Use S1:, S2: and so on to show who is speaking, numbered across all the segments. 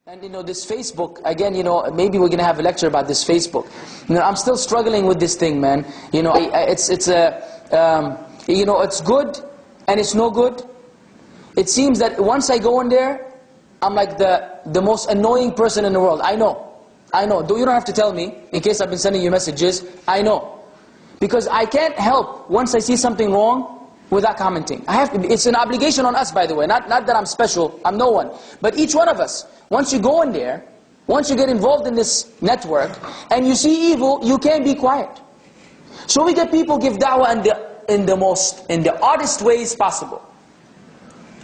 S1: And this Facebook, again, maybe we're going to have a lecture about this Facebook. I'm still struggling with this thing, man. It's good and it's no good. It seems that once I go in there, I'm like the most annoying person in the world. I know. You don't have to tell me, in case I've been sending you messages. I know. Because I can't help, once I see something wrong, without commenting. It's an obligation on us, by the way. Not that I'm special, I'm no one. But each one of us, once you go in there, once you get involved in this network, and you see evil, you can't be quiet. So we get people give da'wah in the oddest ways possible.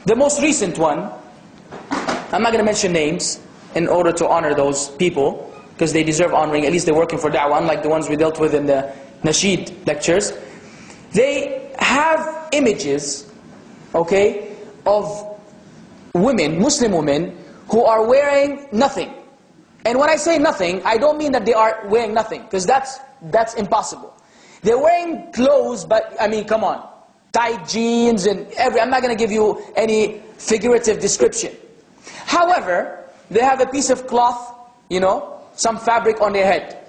S1: The most recent one, I'm not going to mention names, in order to honor those people, because they deserve honoring, at least they're working for da'wah, unlike the ones we dealt with in the Nasheed lectures. They have images, okay, of women, Muslim women, who are wearing nothing. And when I say nothing, I don't mean that they are wearing nothing, because that's impossible. They're wearing clothes, but, I mean, come on. Tight jeans and I'm not going to give you any figurative description. However, they have a piece of cloth, some fabric on their head.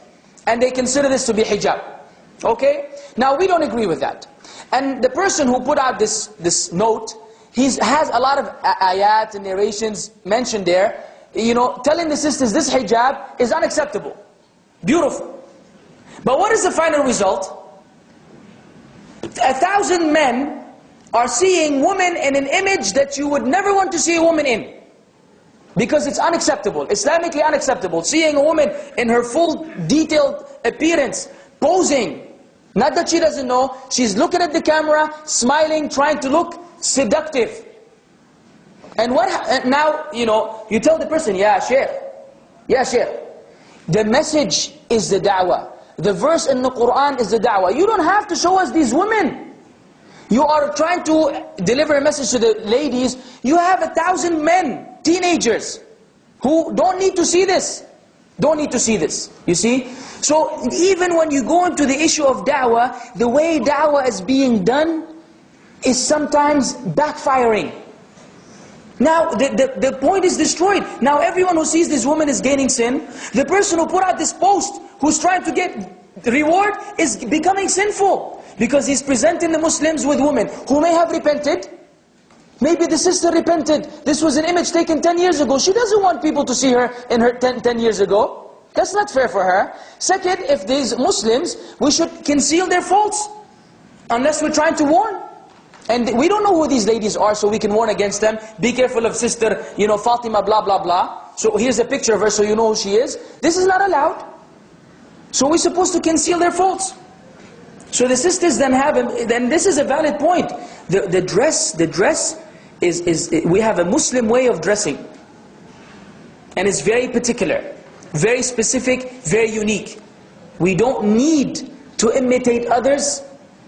S1: And they consider this to be hijab. Okay? Now, we don't agree with that. And the person who put out this note, he has a lot of ayat and narrations mentioned there, telling the sisters this hijab is unacceptable. Beautiful. But what is the final result? 1,000 men are seeing women in an image that you would never want to see a woman in. Because it's unacceptable, Islamically unacceptable. Seeing a woman in her full detailed appearance, posing. Not that she doesn't know, she's looking at the camera, smiling, trying to look seductive. And now, you tell the person, yeah, Shaykh. The message is the da'wah. The verse in the Quran is the da'wah. You don't have to show us these women. You are trying to deliver a message to the ladies. You have 1,000 men, teenagers, who don't need to see this. Don't need to see this, you see? So even when you go into the issue of da'wah, the way da'wah is being done is sometimes backfiring. Now the point is destroyed. Now everyone who sees this woman is gaining sin. The person who put out this post, who's trying to get reward, is becoming sinful. Because he's presenting the Muslims with women who may have repented. Maybe the sister repented. This was an image taken 10 years ago. She doesn't want people to see her in her 10 years ago. That's not fair for her. Second, if these Muslims, we should conceal their faults. Unless we're trying to warn. And we don't know who these ladies are, so we can warn against them. Be careful of sister, Fatima, blah, blah, blah. So here's a picture of her so you know who she is. This is not allowed. So we're supposed to conceal their faults. So the sisters then this is a valid point. The dress is we have a Muslim way of dressing. And it's very particular, very specific, very unique. We don't need to imitate others,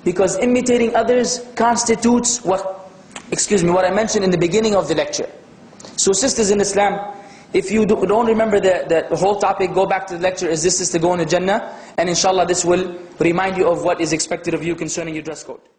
S1: because imitating others constitutes what I mentioned in the beginning of the lecture. So sisters in Islam, if you don't remember the whole topic, go back to the lecture, is this to go in the Jannah? And inshallah this will remind you of what is expected of you concerning your dress code.